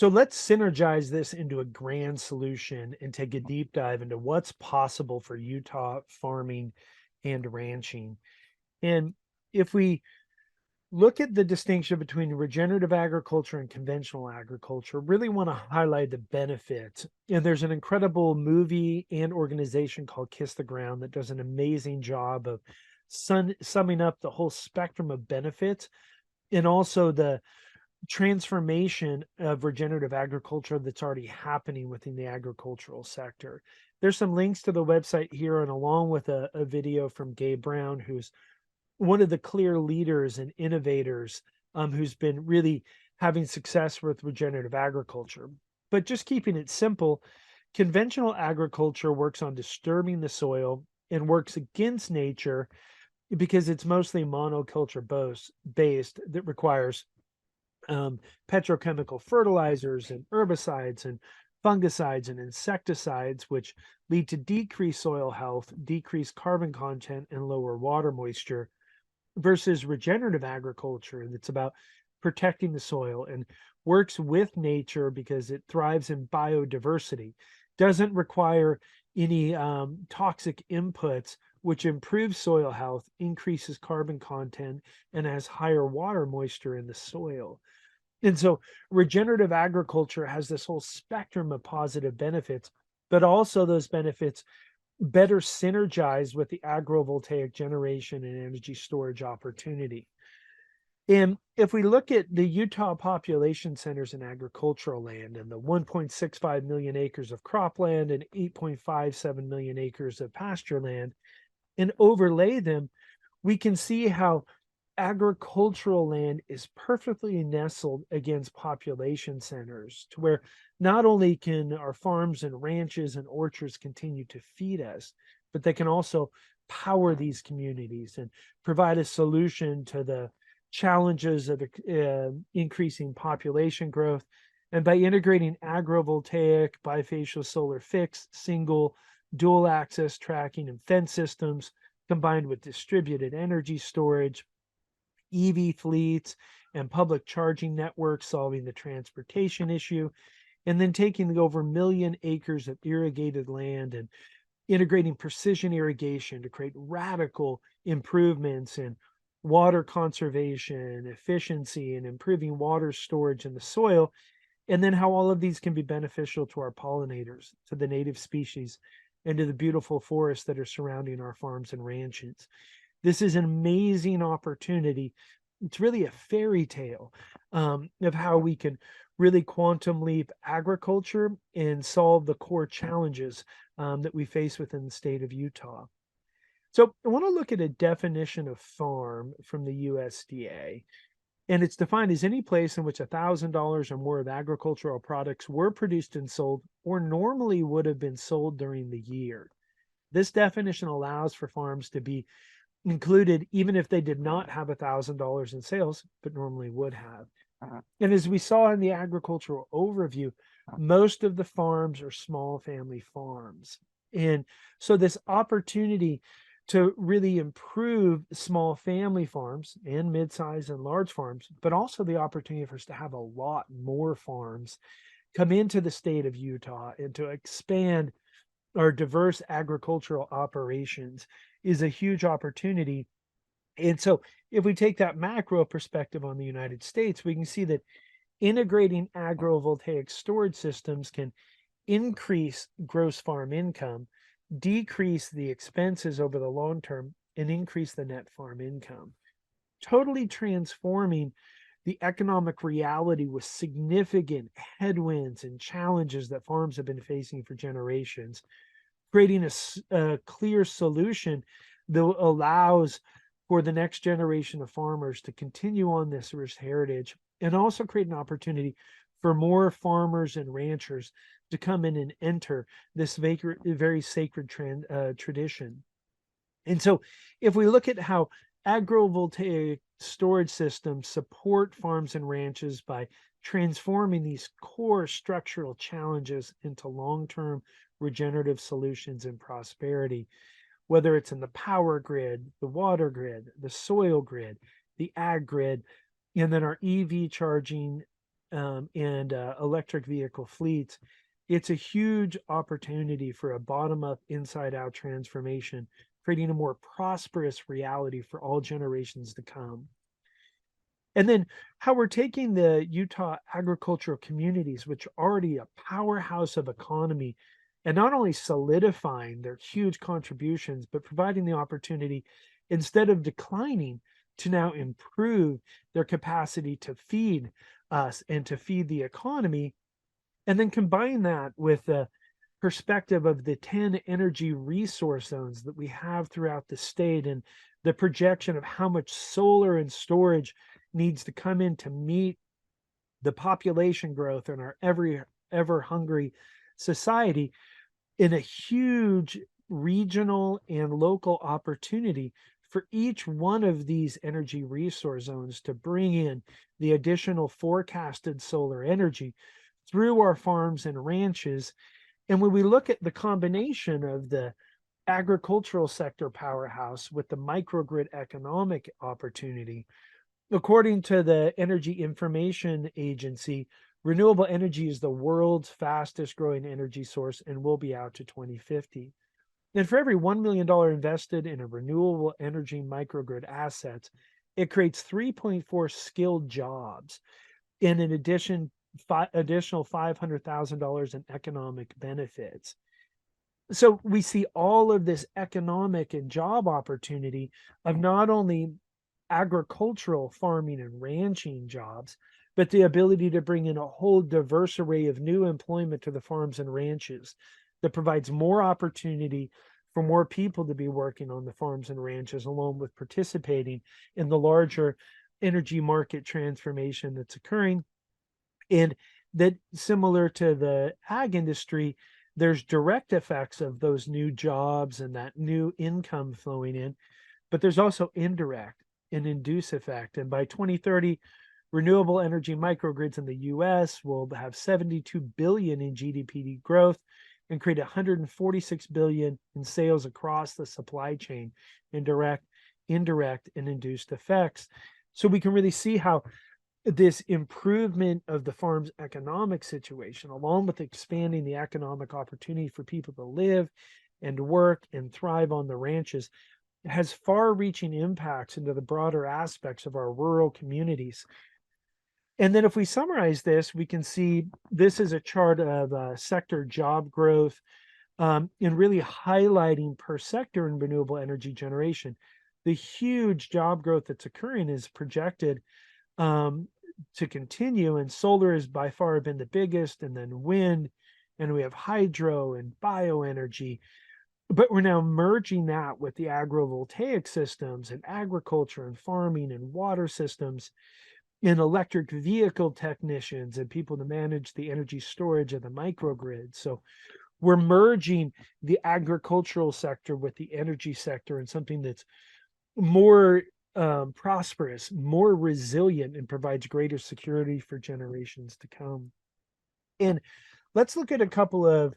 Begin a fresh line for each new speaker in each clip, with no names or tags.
So let's synergize this into a grand solution and take a deep dive into what's possible for Utah farming and ranching. And if we look at the distinction between regenerative agriculture and conventional agriculture, really want to highlight the benefits. And there's an incredible movie and organization called Kiss the Ground that does an amazing job of summing up the whole spectrum of benefits and also the transformation of regenerative agriculture that's already happening within the agricultural sector. There's some links to the website here, and along with a video from Gabe Brown, who's one of the clear leaders and innovators who's been really having success with regenerative agriculture. But just keeping it simple, conventional agriculture works on disturbing the soil and works against nature because it's mostly monoculture based that requires petrochemical fertilizers and herbicides and fungicides and insecticides, which lead to decreased soil health, decreased carbon content, and lower water moisture, versus regenerative agriculture that's about protecting the soil and works with nature because it thrives in biodiversity, doesn't require any toxic inputs, which improves soil health, increases carbon content, and has higher water moisture in the soil. And so regenerative agriculture has this whole spectrum of positive benefits, but also those benefits better synergize with the agrivoltaic generation and energy storage opportunity. And if we look at the Utah population centers in agricultural land and the 1.65 million acres of cropland and 8.57 million acres of pasture land and overlay them, we can see how agricultural land is perfectly nestled against population centers to where not only can our farms and ranches and orchards continue to feed us, but they can also power these communities and provide a solution to the challenges of increasing population growth. And by integrating agrivoltaic, bifacial solar fixed, single, dual access tracking and fence systems combined with distributed energy storage, EV fleets, and public charging networks solving the transportation issue, and then taking the over 1 million acres of irrigated land and integrating precision irrigation to create radical improvements in water conservation, efficiency, and improving water storage in the soil, and then how all of these can be beneficial to our pollinators, to the native species, and to the beautiful forests that are surrounding our farms and ranches. This is an amazing opportunity. It's really a fairy tale of how we can really quantum leap agriculture and solve the core challenges that we face within the state of Utah. So I want to look at a definition of farm from the USDA. And it's defined as any place in which $1,000 or more of agricultural products were produced and sold or normally would have been sold during the year. This definition allows for farms to be included even if they did not have $1,000 in sales, but normally would have. And as we saw in the agricultural overview, most of the farms are small family farms. And so this opportunity to really improve small family farms and mid-size and large farms, but also the opportunity for us to have a lot more farms come into the state of Utah and to expand our diverse agricultural operations is a huge opportunity. And so if we take that macro perspective on the United States, we can see that integrating agrovoltaic storage systems can increase gross farm income, decrease the expenses over the long term, and increase the net farm income, totally transforming the economic reality with significant headwinds and challenges that farms have been facing for generations, creating a clear solution that allows for the next generation of farmers to continue on this rich heritage and also create an opportunity for more farmers and ranchers to come in and enter this very sacred tradition. And so if we look at how agrivoltaic storage systems support farms and ranches by transforming these core structural challenges into long-term regenerative solutions and prosperity, whether it's in the power grid, the water grid, the soil grid, the ag grid, and then our EV charging and electric vehicle fleets, it's a huge opportunity for a bottom-up, inside-out transformation, creating a more prosperous reality for all generations to come. And then how we're taking the Utah agricultural communities, which are already a powerhouse of economy, and not only solidifying their huge contributions, but providing the opportunity, instead of declining, to now improve their capacity to feed us and to feed the economy. And then combine that with the perspective of the 10 energy resource zones that we have throughout the state, and the projection of how much solar and storage needs to come in to meet the population growth in our ever hungry society, in a huge regional and local opportunity for each one of these energy resource zones to bring in the additional forecasted solar energy through our farms and ranches. And when we look at the combination of the agricultural sector powerhouse with the microgrid economic opportunity, according to the Energy Information Agency, renewable energy is the world's fastest growing energy source and will be out to 2050. And for every $1 million invested in a renewable energy microgrid assets, it creates 3.4 skilled jobs, in an additional $500,000 in economic benefits. So we see all of this economic and job opportunity of not only agricultural farming and ranching jobs, but the ability to bring in a whole diverse array of new employment to the farms and ranches that provides more opportunity for more people to be working on the farms and ranches, along with participating in the larger energy market transformation that's occurring. And that, similar to the ag industry, there's direct effects of those new jobs and that new income flowing in, but there's also indirect and induce effect. And by 2030, renewable energy microgrids in the US will have 72 billion in GDP growth and create 146 billion in sales across the supply chain in direct, indirect, and induced effects. So we can really see how this improvement of the farm's economic situation, along with expanding the economic opportunity for people to live and work and thrive on the ranches, has far-reaching impacts into the broader aspects of our rural communities. And then if we summarize this, we can see this is a chart of sector job growth, and really highlighting per sector in renewable energy generation. The huge job growth that's occurring is projected to continue, and solar has by far been the biggest, and then wind, and we have hydro and bioenergy. But we're now merging that with the agrivoltaic systems and agriculture and farming and water systems, and electric vehicle technicians and people to manage the energy storage of the microgrid. So we're merging the agricultural sector with the energy sector in something that's more prosperous, more resilient, and provides greater security for generations to come. And let's look at a couple of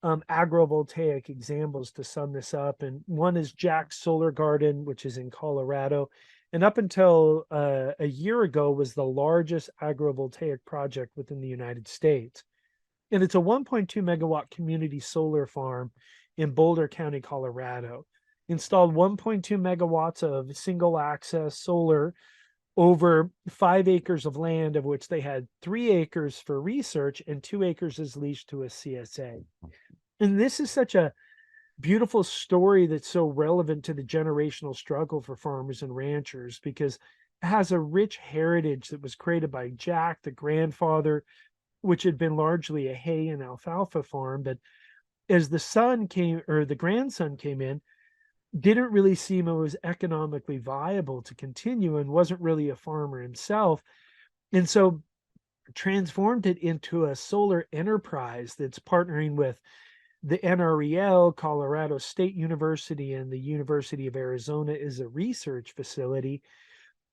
agrivoltaic examples to sum this up. And one is Jack's Solar Garden, which is in Colorado, and up until a year ago was the largest agrivoltaic project within the United States. And it's a 1.2 megawatt community solar farm in Boulder County, Colorado. Installed 1.2 megawatts of single access solar over 5 acres of land, of which they had 3 acres for research and 2 acres is leased to a CSA. And this is such a beautiful story that's so relevant to the generational struggle for farmers and ranchers, because it has a rich heritage that was created by Jack, the grandfather, which had been largely a hay and alfalfa farm. But as the son came, or the grandson came in, didn't really seem it was economically viable to continue, and wasn't really a farmer himself. And so transformed it into a solar enterprise that's partnering with the NREL, Colorado State University, and the University of Arizona as a research facility,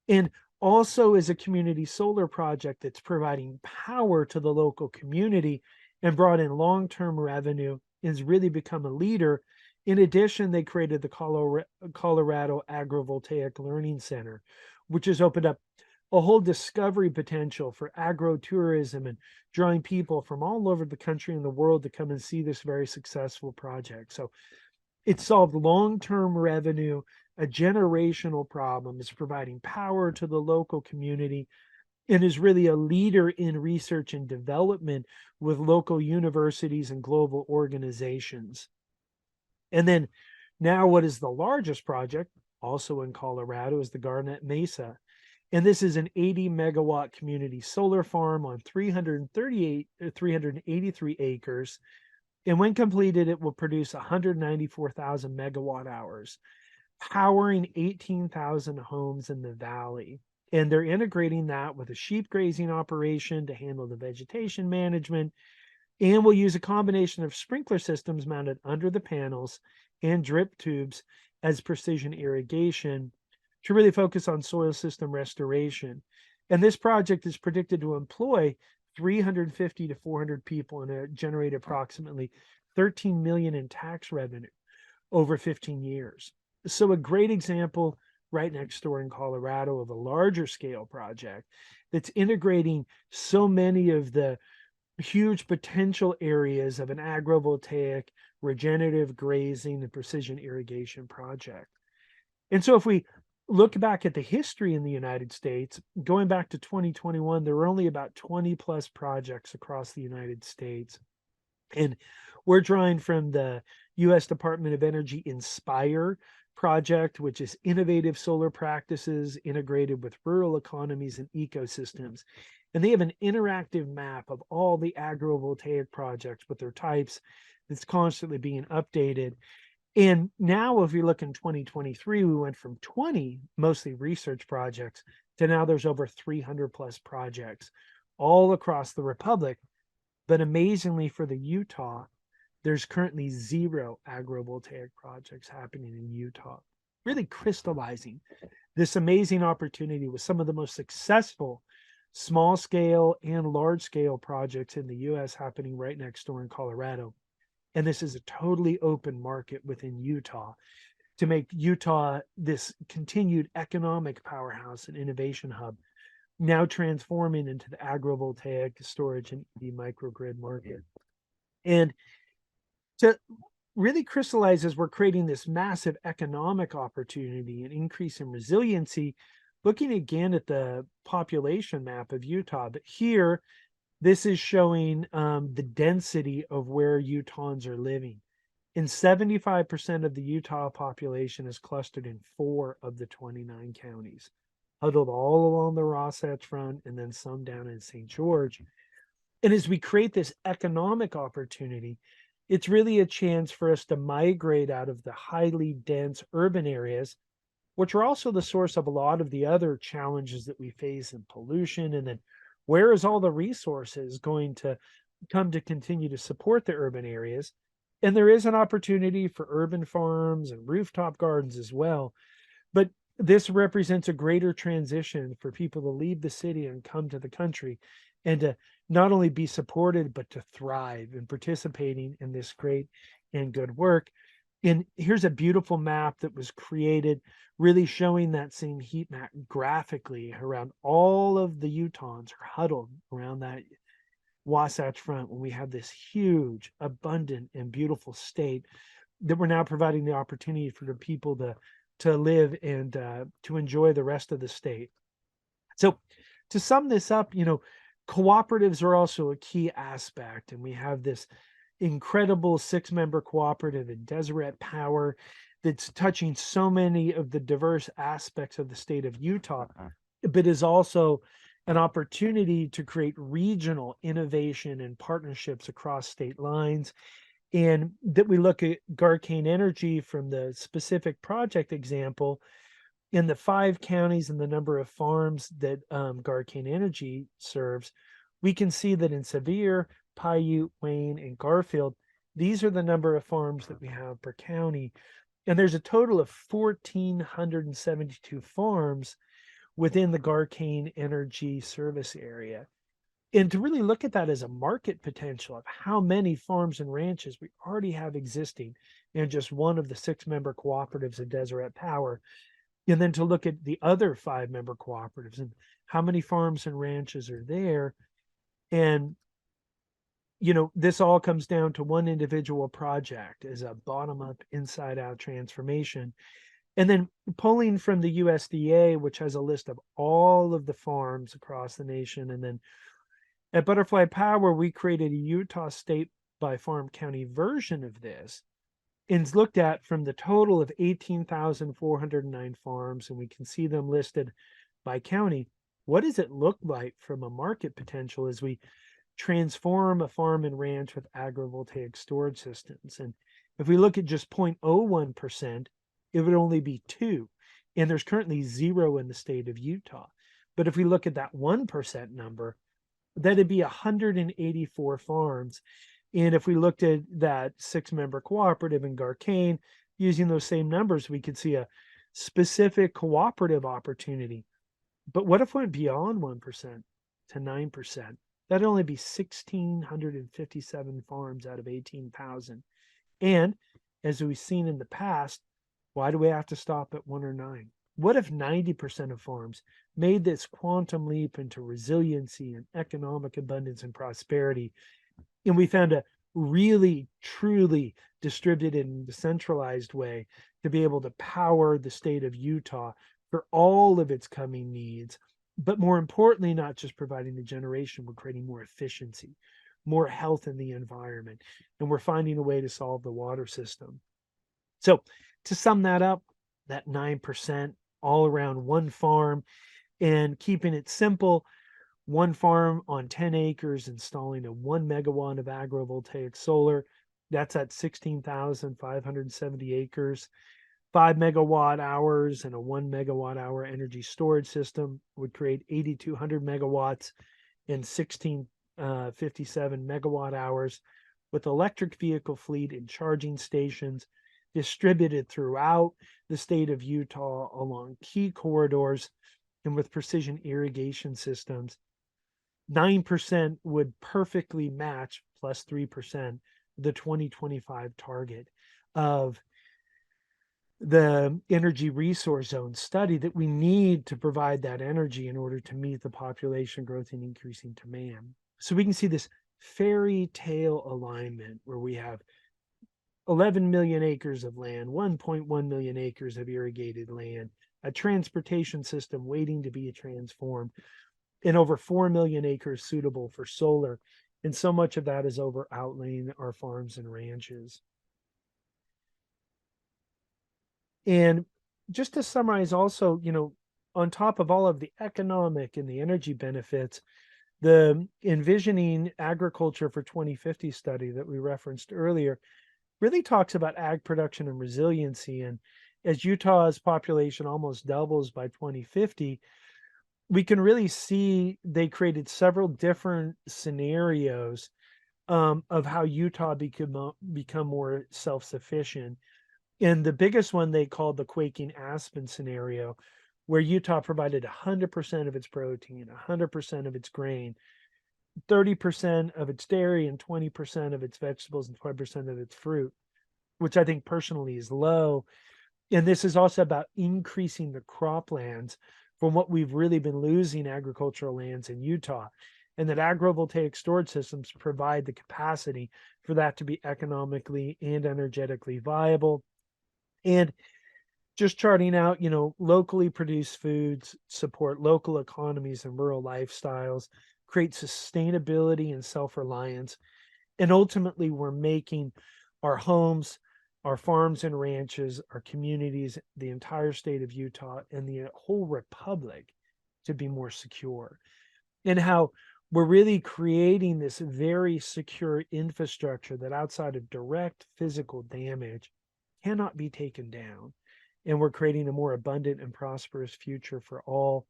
and also as a community solar project that's providing power to the local community and brought in long-term revenue, has really become a leader. In addition, they created the Colorado Agrivoltaic Learning Center, which has opened up a whole discovery potential for agro-tourism and drawing people from all over the country and the world to come and see this very successful project. So it solved long-term revenue, a generational problem, is providing power to the local community, and is really a leader in research and development with local universities and global organizations. And then now, what is the largest project, also in Colorado, is the Garnet Mesa. And this is an 80 megawatt community solar farm on 383 acres. And when completed, it will produce 194,000 megawatt hours, powering 18,000 homes in the valley. And they're integrating that with a sheep grazing operation to handle the vegetation management. And will use a combination of sprinkler systems mounted under the panels and drip tubes as precision irrigation to really focus on soil system restoration. And this project is predicted to employ 350 to 400 people and generate approximately 13 million in tax revenue over 15 years. So a great example right next door in Colorado of a larger scale project that's integrating so many of the huge potential areas of an agrivoltaic, regenerative grazing, and precision irrigation project. And so if we look back at the history in the United States, going back to 2021, there were only about 20 plus projects across the United States. And we're drawing from the US Department of Energy Inspire project, which is innovative solar practices integrated with rural economies and ecosystems. And they have an interactive map of all the agrivoltaic projects with their types that's constantly being updated. And now, if you look in 2023, we went from 20 mostly research projects to now there's over 300 plus projects all across the Republic. But amazingly for the Utah, there's currently 0 agrivoltaic projects happening in Utah, really crystallizing this amazing opportunity with some of the most successful small scale and large scale projects in the US happening right next door in Colorado. And this is a totally open market within Utah to make Utah this continued economic powerhouse and innovation hub, now transforming into the agrivoltaic storage and EV microgrid market. And to really crystallize as we're creating this massive economic opportunity and increase in resiliency, looking again at the population map of Utah, but here, this is showing the density of where Utahns are living. And 75% of the Utah population is clustered in 4 of the 29 counties, huddled all along the Wasatch Front and then some down in St. George. And as we create this economic opportunity, it's really a chance for us to migrate out of the highly dense urban areas, which are also the source of a lot of the other challenges that we face in pollution. And then where is all the resources going to come to continue to support the urban areas? And there is an opportunity for urban farms and rooftop gardens as well. But this represents a greater transition for people to leave the city and come to the country and to not only be supported, but to thrive in participating in this great and good work. And here's a beautiful map that was created, really showing that same heat map graphically around all of the Utahns are huddled around that Wasatch Front when we have this huge, abundant, and beautiful state that we're now providing the opportunity for the people to live and to enjoy the rest of the state. So to sum this up, cooperatives are also a key aspect, and we have this incredible 6-member cooperative in Deseret Power that's touching so many of the diverse aspects of the state of Utah, but is also an opportunity to create regional innovation and partnerships across state lines. And that we look at Garcane Energy from the specific project example in the 5 counties and the number of farms that Garcane Energy serves, we can see that in Sevier, Paiute, Wayne, and Garfield, these are the number of farms that we have per county. And there's a total of 1,472 farms within the Garcane Energy service area. And to really look at that as a market potential of how many farms and ranches we already have existing in just one of the 6-member cooperatives of Deseret Power, And then to look at the other 5-member cooperatives and how many farms and ranches are there. And, this all comes down to one individual project as a bottom up, inside out transformation. And then pulling from the USDA, which has a list of all of the farms across the nation. And then at Butterfly Power, we created a Utah state by farm county version of this and looked at from the total of 18,409 farms, and we can see them listed by county. What does it look like from a market potential as we transform a farm and ranch with agrivoltaic storage systems? And if we look at just 0.01%, it would only be 2. And there's currently 0 in the state of Utah. But if we look at that 1% number, that'd be 184 farms. And if we looked at that 6-member cooperative in Garcane, using those same numbers, we could see a specific cooperative opportunity. But what if we went beyond 1% to 9%? That'd only be 1,657 farms out of 18,000. And as we've seen in the past, why do we have to stop at 1 or 9? What if 90% of farms made this quantum leap into resiliency and economic abundance and prosperity? And we found a really, truly distributed and decentralized way to be able to power the state of Utah for all of its coming needs. But more importantly, not just providing the generation, we're creating more efficiency, more health in the environment, and we're finding a way to solve the water system. So to sum that up, that 9% all around one farm, and keeping it simple, one farm on 10 acres installing a 1 megawatt of agrivoltaic solar. That's at 16,570 acres. 5 megawatt hours and a 1 megawatt hour energy storage system would create 8,200 megawatts and 1,657 megawatt hours, with electric vehicle fleet and charging stations distributed throughout the state of Utah along key corridors and with precision irrigation systems. 9% would perfectly match, plus 3%, the 2025 target of the energy resource zone study that we need to provide that energy in order to meet the population growth and increasing demand. So we can see this fairy tale alignment where we have 11 million acres of land, 1.1 million acres of irrigated land, a transportation system waiting to be transformed, and over 4 million acres suitable for solar. And so much of that is over outlaying our farms and ranches. And just to summarize also, on top of all of the economic and the energy benefits, the Envisioning Agriculture for 2050 study that we referenced earlier really talks about ag production and resiliency. And as Utah's population almost doubles by 2050, we can really see they created several different scenarios of how Utah become more self-sufficient. And the biggest one they called the quaking aspen scenario, where Utah provided 100% of its protein, 100% of its grain, 30% of its dairy, and 20% of its vegetables, and 20% of its fruit, which I think personally is low. And this is also about increasing the croplands from what we've really been losing agricultural lands in Utah, and that agrivoltaic storage systems provide the capacity for that to be economically and energetically viable. And just charting out, locally produced foods, support local economies and rural lifestyles, create sustainability and self-reliance. And ultimately, we're making our homes, our farms and ranches, our communities, the entire state of Utah, and the whole republic to be more secure. And how we're really creating this very secure infrastructure that, outside of direct physical damage, cannot be taken down. And we're creating a more abundant and prosperous future for all.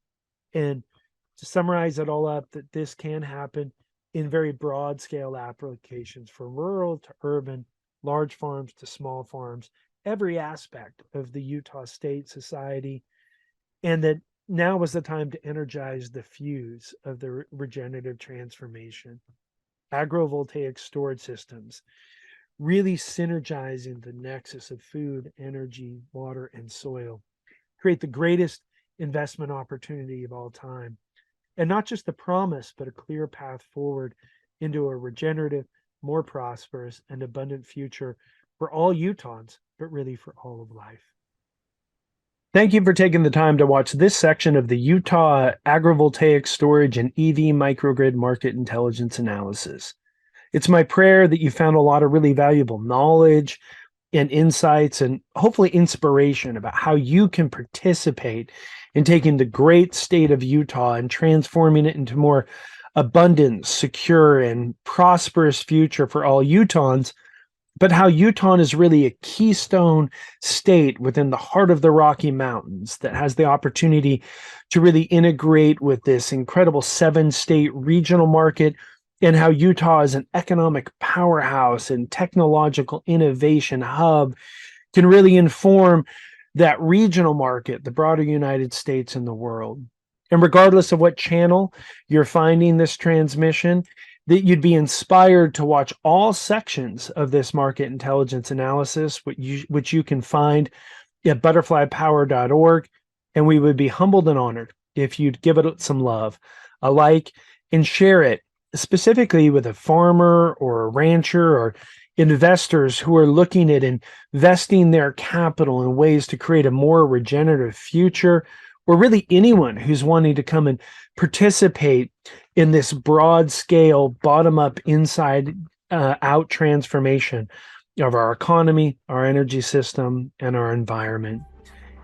And to summarize it all up, that this can happen in very broad scale applications, from rural to urban, large farms to small farms, every aspect of the Utah state society. And that now is the time to energize the fuse of the regenerative transformation. Agrivoltaic storage systems, really synergizing the nexus of food, energy, water, and soil, create the greatest investment opportunity of all time. And not just the promise, but a clear path forward into a regenerative, more prosperous, and abundant future for all Utahns, but really for all of life. Thank you for taking the time to watch this section of the Utah Agrivoltaic Storage and EV Microgrid Market Intelligence Analysis. It's my prayer that you found a lot of really valuable knowledge and insights and hopefully inspiration about how you can participate in taking the great state of Utah and transforming it into more abundant, secure, and prosperous future for all Utahns, but how Utah is really a keystone state within the heart of the Rocky Mountains that has the opportunity to really integrate with this incredible 7-state regional market, and how Utah is an economic powerhouse and technological innovation hub can really inform that regional market, the broader United States and the world. And regardless of what channel you're finding this transmission, that you'd be inspired to watch all sections of this market intelligence analysis, which you can find at butterflypower.org. And we would be humbled and honored if you'd give it some love, a like, and share it, specifically with a farmer or a rancher or investors who are looking at investing their capital in ways to create a more regenerative future, or really anyone who's wanting to come and participate in this broad scale, bottom up, inside out transformation of our economy, our energy system, and our environment.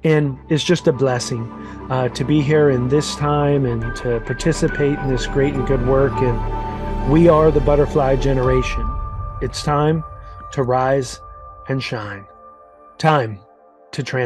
And it's just a blessing to be here in this time and to participate in this great and good work. And we are the butterfly generation. It's time to rise and shine. Time to transform.